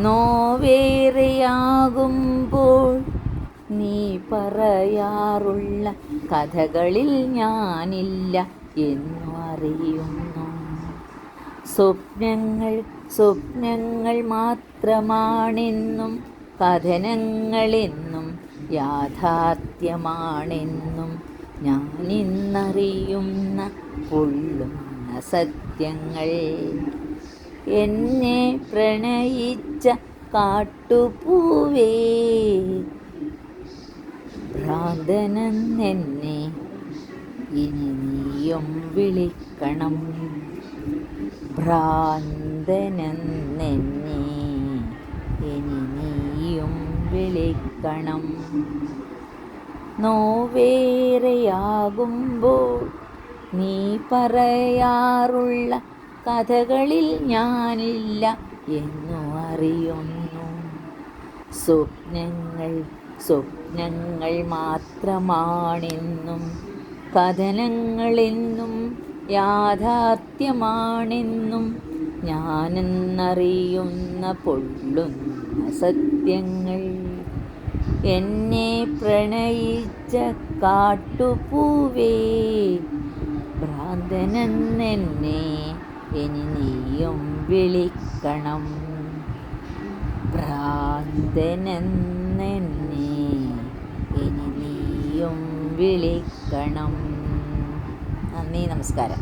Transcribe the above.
നോവേറെയാകുമ്പോൾ നീ പറയാറുള്ള കഥകളിൽ ഞാനില്ല എന്നു അറിയുന്നു. സ്വപ്നങ്ങൾ സ്വപ്നങ്ങൾ മാത്രമാണെന്നും കഥനങ്ങളെന്നും യാഥാർത്ഥ്യമാണെന്നും ഞാനിന്നറിയുന്ന പൊള്ളുന്ന സത്യങ്ങൾ. എന്നെ പ്രണയിച്ച കാട്ടുപൂവേ, ഭ്രാന്തനെന്നെ ഇനി നീയും വിളിക്കണം. ഭ്രാന്തനെന്നെ ഇനി നീയും വിളിക്കണം. നോവേറെയാകുമ്പോൾ നീ പറയാറുള്ള കഥകളിൽ ഞാനില്ല എന്നു അറിയുന്നു. സ്വപ്നങ്ങൾ സ്വപ്നങ്ങൾ മാത്രമാണെന്നും കഥനങ്ങളെന്നും യാഥാർത്ഥ്യമാണെന്നും ഞാനെന്നറിയുന്ന പൊള്ളുന്ന സത്യങ്ങൾ. എന്നെ പ്രണയിച്ച കാട്ടുപൂവേ, ഭ്രാന്തനെന്നെ ഇനി നീയും വിളിക്കണം. ഭ്രാന്തനെന്നെ ഇനി നീയും വിളിക്കണം. നന്ദി, നമസ്കാരം.